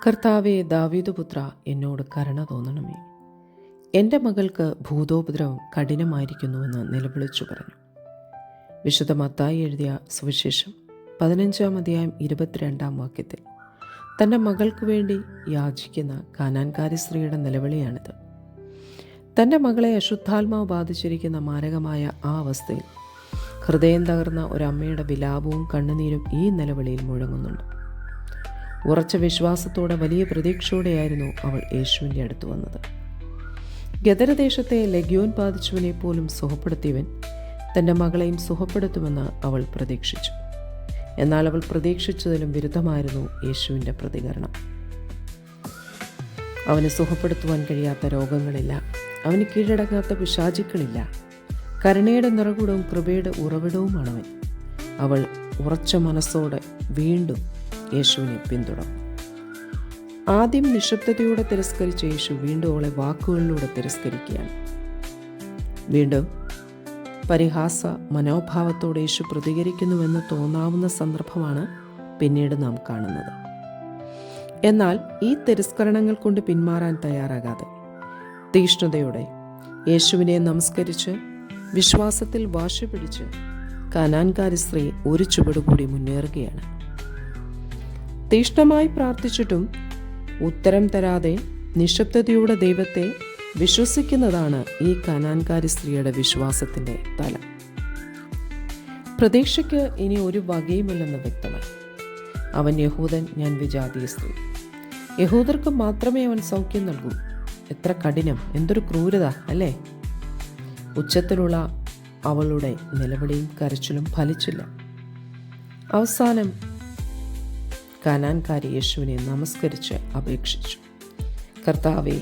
കർത്താവേ, ദാവീദുപുത്ര, എന്നോട് കരുണ തോന്നണമേ. എൻ്റെ മകൾക്ക് ഭൂതോപദ്രവം കഠിനമായിരിക്കുന്നുവെന്ന് നിലവിളിച്ചു പറഞ്ഞു. വിശുദ്ധ മത്തായി എഴുതിയ സുവിശേഷം 15-ാം അധ്യായം 22-ാം വാക്യത്തിൽ തൻ്റെ മകൾക്ക് വേണ്ടി യാചിക്കുന്ന കാനാൻകാരി സ്ത്രീയുടെ നിലവിളിയാണിത്. തൻ്റെ മകളെ അശുദ്ധാത്മാവ് ബാധിച്ചിരിക്കുന്ന മാരകമായ ആ അവസ്ഥയിൽ ഹൃദയം തകർന്ന ഒരമ്മയുടെ വിലാപവും കണ്ണുനീരും ഈ നിലവിളിയിൽ മുഴങ്ങുന്നുണ്ട്. ഉറച്ച വിശ്വാസത്തോടെ വലിയ പ്രതീക്ഷയോടെയായിരുന്നു അവൾ യേശുവിൻ്റെ അടുത്ത് വന്നത്. ഗദരദേശത്തെ ലഗ്യോൻ ബാധിച്ചവനെ പോലും സുഖപ്പെടുത്തിയവൻ തൻ്റെ മകളെയും സുഖപ്പെടുത്തുമെന്ന് അവൾ പ്രതീക്ഷിച്ചു. എന്നാൽ അവൾ പ്രതീക്ഷിച്ചതിലും വിരുദ്ധമായിരുന്നു യേശുവിൻ്റെ പ്രതികരണം. അവന് സുഖപ്പെടുത്തുവാൻ കഴിയാത്ത രോഗങ്ങളില്ല, അവന് കീഴടങ്ങാത്ത പിശാചുക്കളില്ല. കരുണയുടെ നിറകുടവും കൃപയുടെ ഉറവിടവുമാണവൻ. അവൾ ഉറച്ച മനസ്സോടെ വീണ്ടും യേശുവിനെ പിന്തുടർന്നു. ആദ്യം നിശബ്ദതയോടെ തിരസ്കരിച്ച യേശു വീണ്ടും അവളെ വാക്കുകളിലൂടെ തിരസ്കരിക്കുകയാണ്. വീണ്ടും പരിഹാസ മനോഭാവത്തോടെ യേശു പ്രതികരിക്കുന്നുവെന്ന് തോന്നാവുന്ന സന്ദർഭമാണ് പിന്നീട് നാം കാണുന്നത്. എന്നാൽ ഈ തിരസ്കരണങ്ങൾ കൊണ്ട് പിന്മാറാൻ തയ്യാറാകാതെ തീഷ്ണതയോടെ യേശുവിനെ നമസ്കരിച്ച് വിശ്വാസത്തിൽ വാശി പിടിച്ച് കാനാൻകാരി സ്ത്രീ ഒരു ചുവടുകൂടി മുന്നേറുകയാണ്. തീഷ്ണമായി പ്രാർത്ഥിച്ചിട്ടും ഉത്തരം തരാതെ നിശബ്ദതയോടെ ദൈവത്തെ വിശ്വസിക്കുന്നതാണ് ഈ കാനാൻകാരി സ്ത്രീയുടെ വിശ്വാസത്തിൻ്റെ തലം. പ്രതീക്ഷയ്ക്ക് ഇനി ഒരു വകയുമില്ലെന്ന് വ്യക്തമായി. അവൻ യഹൂദൻ, ഞാൻ വിജാതീയ സ്ത്രീ. യഹൂദർക്ക് മാത്രമേ അവൻ സൗഖ്യം നൽകൂ. എത്ര കഠിനം, എന്തൊരു ക്രൂരത അല്ലേ! ഉച്ചത്തിലുള്ള അവളുടെ നിലവിളിയും കരച്ചിലും ഫലിച്ചില്ല. അവസാനം കാനാൻകാരി യേശുവിനെ നമസ്കരിച്ച് അപേക്ഷിച്ചു, കർത്താവേ,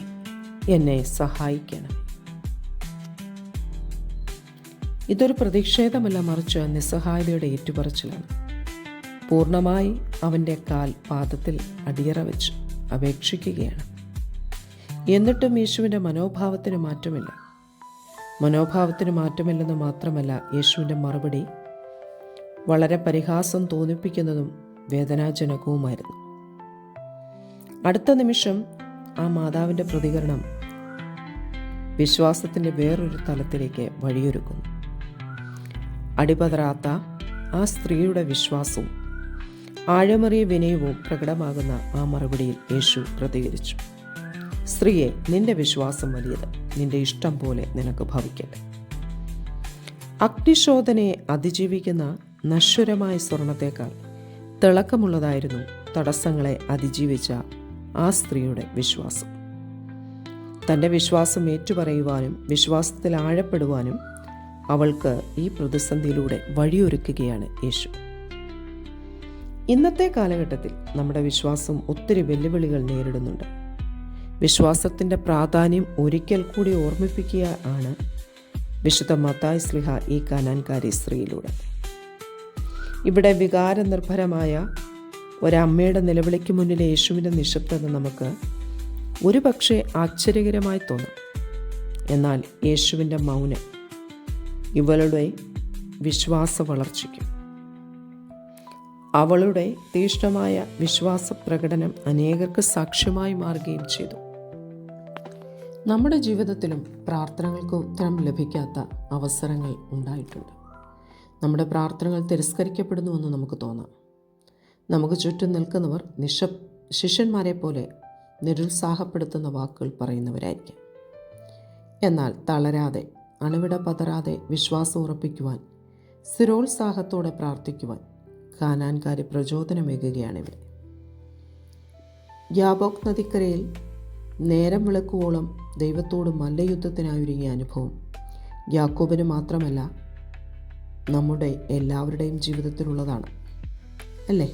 എന്നെ സഹായിക്കണം. ഇതൊരു പ്രതിഷേധമല്ല, മറിച്ച് നിസ്സഹായതയുടെ ഏറ്റുപറച്ചിലാണ്. പൂർണ്ണമായി അവൻ്റെ പാദത്തിൽ അടിയറ വെച്ച് അപേക്ഷിക്കുകയാണ്. എന്നിട്ടും യേശുവിൻ്റെ മനോഭാവത്തിന് മാറ്റമില്ല. മനോഭാവത്തിന് മാറ്റമില്ലെന്ന് മാത്രമല്ല, യേശുവിൻ്റെ മറുപടി വളരെ പരിഹാസം തോന്നിപ്പിക്കുന്നതും വേദനാജനകവുമായിരുന്നു. അടുത്ത നിമിഷം ആ മാതാവിൻ്റെ പ്രതികരണം വിശ്വാസത്തിൻ്റെ വേറൊരു തലത്തിലേക്ക് വഴിയൊരുക്കുന്നു. അടിപതറാത്ത ആ സ്ത്രീയുടെ വിശ്വാസവും ആഴമേറിയ വിനയവും പ്രകടമാകുന്ന ആ മറുപടിയിൽ യേശു പ്രതികരിച്ചു, സ്ത്രീയെ, നിന്റെ വിശ്വാസം വലിയത്, നിന്റെ ഇഷ്ടം പോലെ നിനക്ക് ഭവിക്കട്ടെ. അഗ്നിശോധനയെ അതിജീവിക്കുന്ന നശ്വരമായ സ്വർണത്തേക്കാൾ തിളക്കമുള്ളതായിരുന്നു തടസ്സങ്ങളെ അതിജീവിച്ച ആ സ്ത്രീയുടെ വിശ്വാസം. തൻ്റെ വിശ്വാസം ഏറ്റുപറയുവാനും വിശ്വാസത്തിൽ ആഴപ്പെടുവാനും അവൾക്ക് ഈ പ്രതിസന്ധിയിലൂടെ വഴിയൊരുക്കുകയാണ് യേശു. ഇന്നത്തെ കാലഘട്ടത്തിൽ നമ്മുടെ വിശ്വാസം ഒത്തിരി വെല്ലുവിളികൾ നേരിടുന്നുണ്ട്. വിശ്വാസത്തിൻ്റെ പ്രാധാന്യം ഒരിക്കൽ കൂടി ഓർമ്മിപ്പിക്കുക ആണ് വിശുദ്ധ മത്തായി ശ്ലീഹ ഈ കാനാൻകാരി സ്ത്രീയിലൂടെ. ഇവിടെ വികാരനിർഭരമായ ഒരമ്മയുടെ നിലവിളിക്ക് മുന്നിലെ യേശുവിൻ്റെ നിശബ്ദത നമുക്ക് ഒരുപക്ഷെ ആശ്ചര്യകരമായി തോന്നും. എന്നാൽ യേശുവിൻ്റെ മൗനം ഇവളുടെ വിശ്വാസ വളർച്ചയ്ക്കും അവളുടെ തീഷ്ണമായ വിശ്വാസ പ്രകടനം അനേകർക്ക് സാക്ഷ്യമായി മാറുകയും ചെയ്തു. നമ്മുടെ ജീവിതത്തിലും പ്രാർത്ഥനകൾക്ക് ഉത്തരം ലഭിക്കാത്ത അവസരങ്ങൾ ഉണ്ടായിട്ടുണ്ട്. നമ്മുടെ പ്രാർത്ഥനകൾ തിരസ്കരിക്കപ്പെടുന്നുവെന്ന് നമുക്ക് തോന്നാം. നമുക്ക് ചുറ്റും നിൽക്കുന്നവർ ശിഷ്യന്മാരെ പോലെ നിരുത്സാഹപ്പെടുത്തുന്ന വാക്കുകൾ പറയുന്നവരായിരിക്കും. എന്നാൽ തളരാതെ, അണുവിട പതറാതെ വിശ്വാസം ഉറപ്പിക്കുവാൻ, സ്ഥിരോത്സാഹത്തോടെ പ്രാർത്ഥിക്കുവാൻ കാനാൻകാരി പ്രചോദനമേകുകയാണിവിടെ. യാബോക്ക് നദിക്കരയിൽ നേരം വിളക്കുവോളം ദൈവത്തോട് മല്ലയുദ്ധത്തിനായൊരുങ്ങിയ അനുഭവം യാക്കോബിന് മാത്രമല്ല, നമ്മുടെ എല്ലാവരുടെയും ജീവിതത്തിലുള്ളതാണ് അല്ലേ?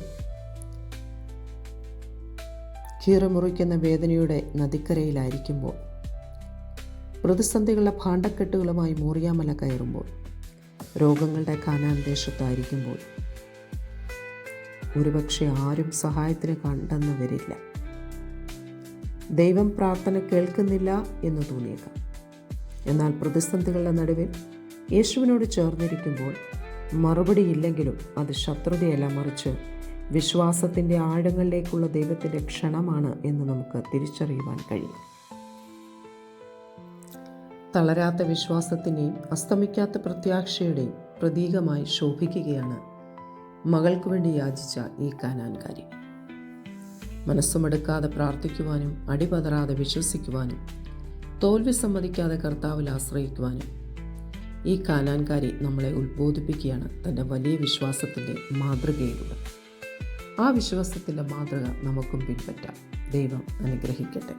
കീറമുറിക്കുന്ന വേദനയുടെ നദിക്കരയിലായിരിക്കുമ്പോൾ, പ്രതിസന്ധികളുടെ ഭാണ്ഡക്കെട്ടുകളുമായി മോറിയാമല കയറുമ്പോൾ, രോഗങ്ങളുടെ കാനാൻ ദേശത്തായിരിക്കുമ്പോൾ, ഒരുപക്ഷെ ആരും സഹായത്തിന് കണ്ടെന്ന് വരില്ല. ദൈവം പ്രാർത്ഥന കേൾക്കുന്നില്ല എന്ന് തോന്നിയേക്കാം. എന്നാൽ പ്രതിസന്ധികളുടെ നടുവിൽ യേശുവിനോട് ചേർന്നിരിക്കുമ്പോൾ മറുപടിയില്ലെങ്കിലും അത് ശത്രുതയല്ല, മറിച്ച് വിശ്വാസത്തിൻ്റെ ആഴങ്ങളിലേക്കുള്ള ദൈവത്തിൻ്റെ ക്ഷണമാണ് എന്ന് നമുക്ക് തിരിച്ചറിയുവാൻ കഴിയും. തളരാത്ത വിശ്വാസത്തിൻ്റെയും അസ്തമിക്കാത്ത പ്രത്യാശയുടെയും പ്രതീകമായി ശോഭിക്കുകയാണ് മകൾക്ക് വേണ്ടി യാചിച്ച ഈ കാനാൻകാരി. മനസ്സുമെടുക്കാതെ പ്രാർത്ഥിക്കുവാനും അടിപതറാതെ വിശ്വസിക്കുവാനും തോൽവി സമ്മതിക്കാതെ കർത്താവിൽ ആശ്രയിക്കുവാനും ഈ കാനാൻകാരി നമ്മളെ ഉത്ബോധിപ്പിക്കുകയാണ് തൻ്റെ വലിയ വിശ്വാസത്തിൻ്റെ മാതൃകയിലൂടെ. ആ വിശ്വാസത്തിൻ്റെ മാതൃക നമുക്കും പിൻപറ്റാം. ദൈവം അനുഗ്രഹിക്കട്ടെ.